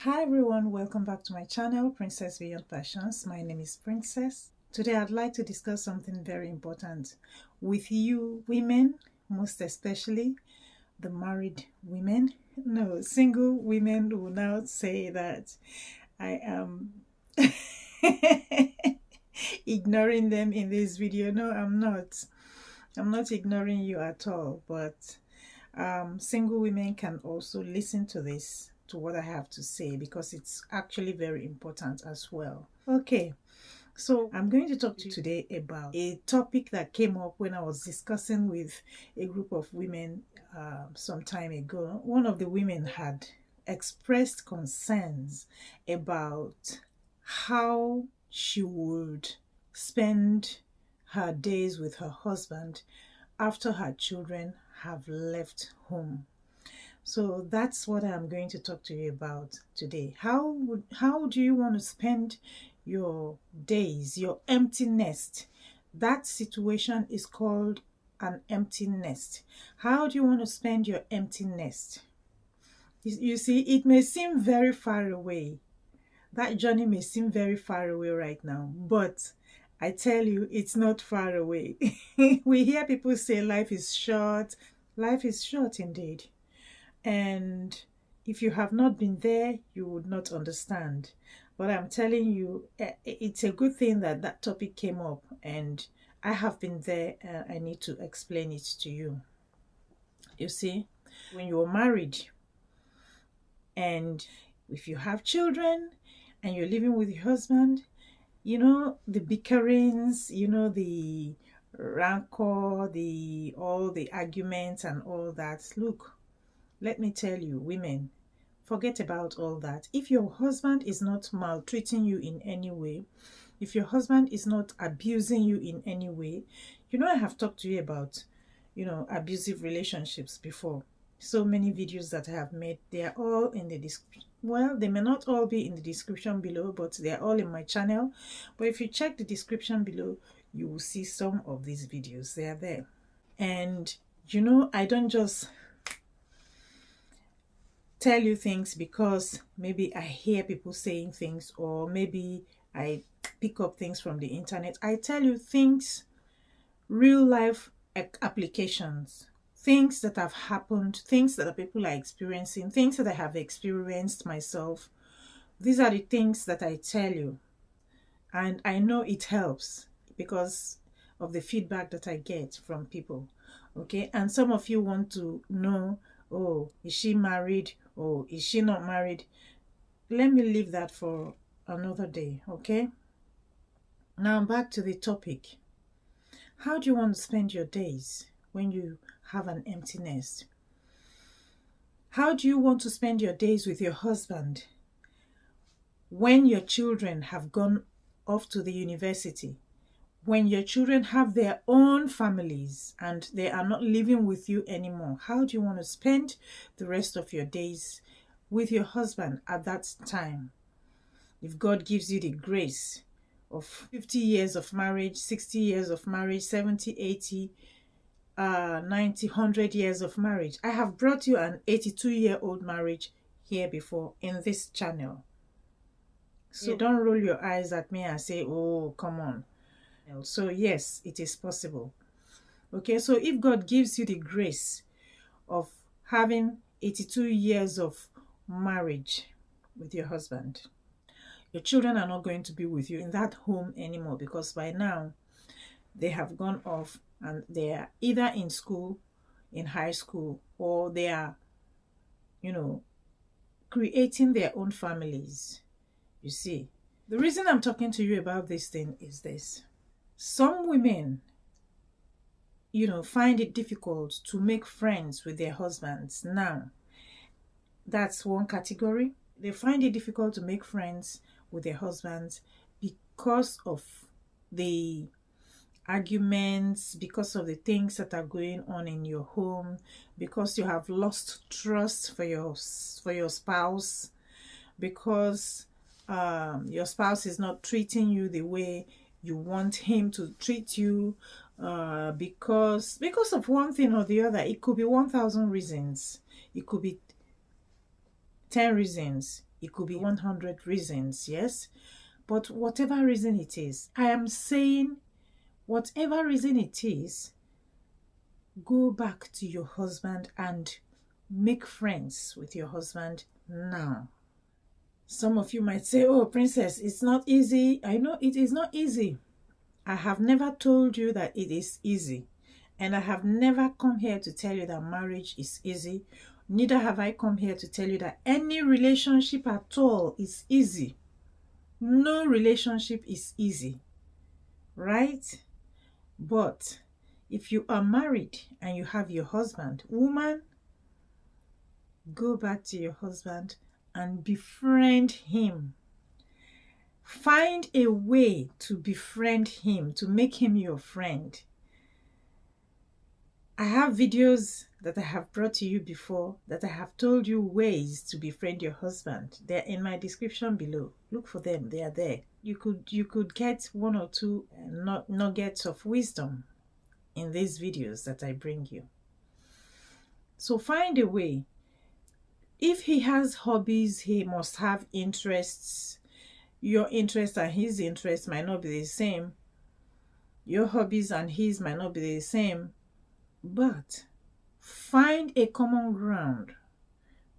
Hi everyone, welcome back to my channel, Princess Beyond Passions. My name is Princess. Today I'd like to discuss something very important with you women, most especially the married women. No, single women will now say that I am ignoring them in this video. No, I'm not. I'm not ignoring you at all, but single women can also listen to this, to what I have to say, because it's actually very important as well. Okay, so I'm going to talk to you today about a topic that came up when I was discussing with a group of women some time ago. One of the women had expressed concerns about how she would spend her days with her husband after her children have left home. So that's what I'm going to talk to you about today. How do you want to spend your days, your empty nest? That situation is called an empty nest. How do you want to spend your empty nest? You see, it may seem very far away. That journey may seem very far away right now, but I tell you, it's not far away. We hear people say life is short. Life is short indeed. And if you have not been there, you would not understand. But I'm telling you, it's a good thing that that topic came up, and I have been there. I need to explain it to you. You see, when you're married and if you have children and you're living with your husband, you know, the bickerings, you know, the rancor, all the arguments and all that. Look, let me tell you, women, forget about all that. If your husband is not maltreating you in any way, if your husband is not abusing you in any way, you know, I have talked to you about, abusive relationships before. So many videos that I have made, they are all in the description. Well, they may not all be in the description below, but they are all in my channel. But if you check the description below, you will see some of these videos. They are there. And, you know, I don't just tell you things because maybe I hear people saying things, or maybe I pick up things from the internet. I tell you things, real life applications, things that have happened, things that people are experiencing, things that I have experienced myself. These are the things that I tell you, and I know it helps because of the feedback that I get from people. Okay, and some of you want to know, oh, is she married? Oh, is she not married? Let me leave that for another day. Okay, now back to the topic. How do you want to spend your days when you have an empty nest? How do you want to spend your days with your husband when your children have gone off to the university? When your children have their own families and they are not living with you anymore? How do you want to spend the rest of your days with your husband at that time? If God gives you the grace of 50 years of marriage, 60 years of marriage, 70, 80, 90, 100 years of marriage. I have brought you an 82-year-old marriage here before in this channel. So don't roll your eyes at me and say, oh, come on. So yes, it is possible. Okay, so if God gives you the grace of having 82 years of marriage with your husband, your children are not going to be with you in that home anymore, because by now they have gone off and they are either in school, in high school, or they are, creating their own families. You see, the reason I'm talking to you about this thing is this. Some women, find it difficult to make friends with their husbands. Now, that's one category. They find it difficult to make friends with their husbands because of the arguments, because of the things that are going on in your home, because you have lost trust for your spouse, because your spouse is not treating you the way you want him to treat you, because of one thing or the other. It could be 1,000 reasons. It could be 10 reasons. It could be 100 reasons, yes? But whatever reason it is, I am saying, whatever reason it is, go back to your husband and make friends with your husband now. Some of you might say, oh, Princess, it's not easy. I know it is not easy. I have never told you that it is easy. And I have never come here to tell you that marriage is easy. Neither have I come here to tell you that any relationship at all is easy. No relationship is easy, right? But if you are married and you have your husband, woman, go back to your husband and befriend him. Find a way to befriend him, to make him your friend. I have videos that I have brought to you before that I have told you ways to befriend your husband. They're in my description below. Look for them. They are there. You could get one or two nuggets of wisdom in these videos that I bring you. So find a way. If he has hobbies, he must have interests. Your interest and his interest might not be the same. Your hobbies and his might not be the same. But find a common ground.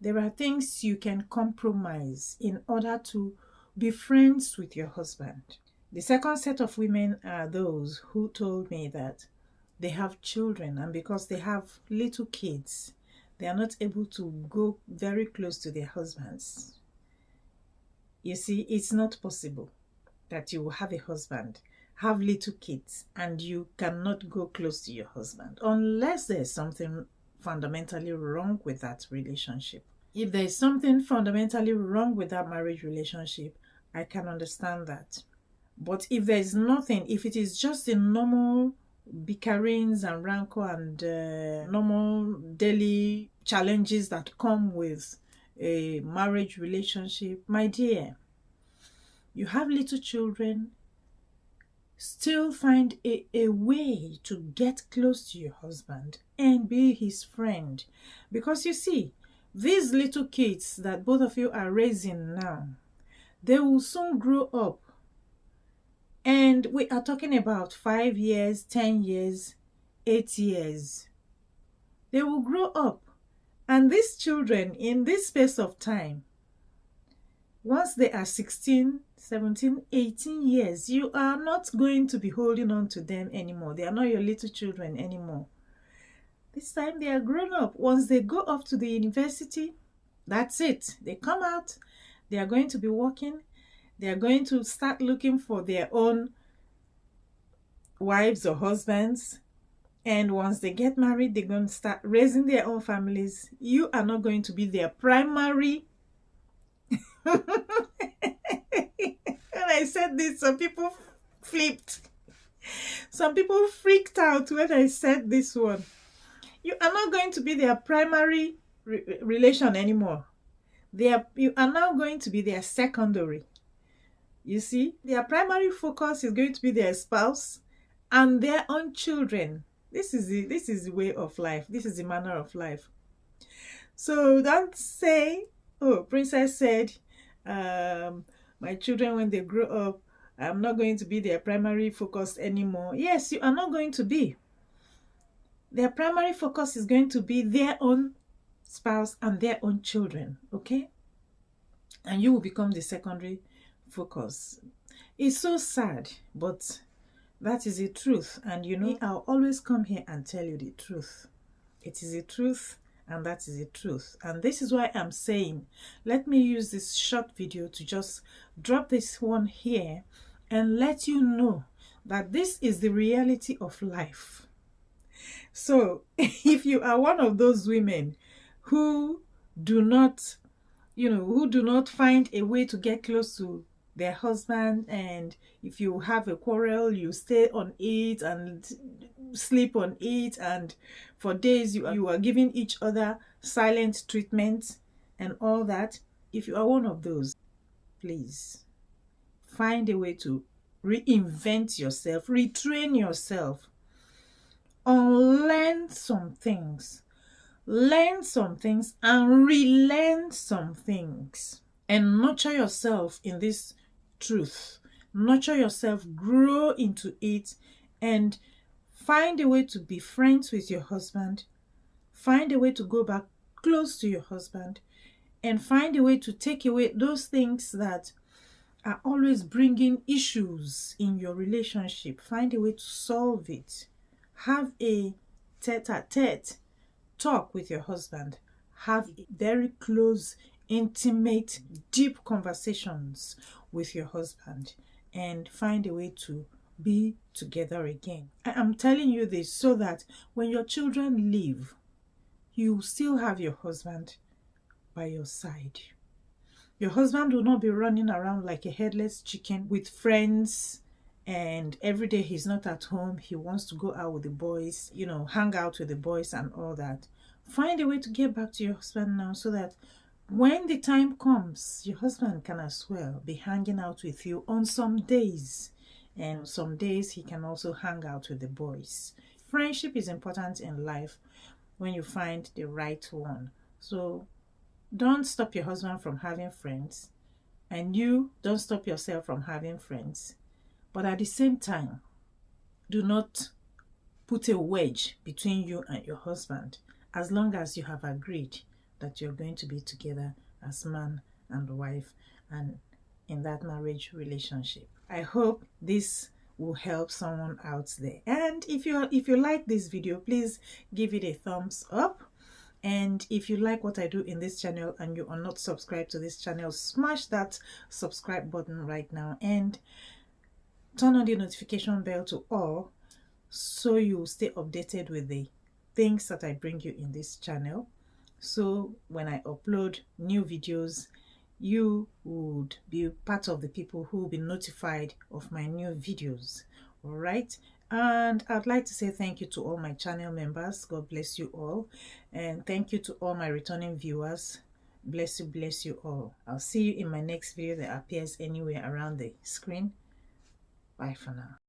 There are things you can compromise in order to be friends with your husband. The second set of women are those who told me that they have children, and because they have little kids, they are not able to go very close to their husbands. You see, it's not possible that you will have a husband, have little kids, and you cannot go close to your husband unless there's something fundamentally wrong with that relationship. If there's something fundamentally wrong with that marriage relationship, I can understand that. But if there's nothing, if it is just a normal bickerings and rancor and normal daily challenges that come with a marriage relationship, my dear, you have little children, still find a way to get close to your husband and be his friend. Because you see, these little kids that both of you are raising now, they will soon grow up. And we are talking about 5 years, 10 years, 8 years. They will grow up. And these children, in this space of time, once they are 16, 17, 18 years, you are not going to be holding on to them anymore. They are not your little children anymore. This time they are grown up. Once they go off to the university, that's it. They come out, they are going to be working. They are going to start looking for their own wives or husbands. And once they get married, they're going to start raising their own families. You are not going to be their primary. When I said this, some people flipped. Some people freaked out when I said this one. You are not going to be their primary relation anymore. You are now going to be their secondary. You see, their primary focus is going to be their spouse and their own children. This is the way of life. This is the manner of life. So don't say, oh, Princess said, my children, when they grow up, I'm not going to be their primary focus anymore. Yes, you are not going to be. Their primary focus is going to be their own spouse and their own children, okay? And you will become the secondary focus. It's so sad, but that is the truth. And you know, I'll always come here and tell you the truth. It is the truth, and that is the truth. And this is why I'm saying, let me use this short video to just drop this one here and let you know that this is the reality of life. So if you are one of those women who do not find a way to get close to their husband, and if you have a quarrel, you stay on it and sleep on it, and for days you are giving each other silent treatment and all that. If you are one of those, please find a way to reinvent yourself, retrain yourself, unlearn some things, learn some things, and relearn some things. and nurture yourself in this truth. Nurture yourself, grow into it, and find a way to be friends with your husband. Find a way to go back close to your husband, and find a way to take away those things that are always bringing issues in your relationship. Find a way to solve it. Have a tete-a-tete talk with your husband. Have very close, intimate, deep conversations with your husband, and find a way to be together again. I am telling you this so that when your children leave, you still have your husband by your side. Your husband will not be running around like a headless chicken with friends, and every day he's not at home. He wants to go out with the boys, hang out with the boys and all that. Find a way to get back to your husband now, so that when the time comes, your husband can as well be hanging out with you on some days. And some days he can also hang out with the boys. Friendship is important in life when you find the right one. So don't stop your husband from having friends, and you don't stop yourself from having friends. But at the same time, do not put a wedge between you and your husband, as long as you have agreed that you're going to be together as man and wife and in that marriage relationship. I hope this will help someone out there. And if you like this video, please give it a thumbs up. And if you like what I do in this channel and you are not subscribed to this channel, smash that subscribe button right now and turn on the notification bell to all, so you stay updated with the things that I bring you in this channel. So when I upload new videos, you would be part of the people who will be notified of my new videos. All right. And I'd like to say thank you to all my channel members. God bless you all. And thank you to all my returning viewers. Bless you all. I'll see you in my next video that appears anywhere around the screen. Bye for now.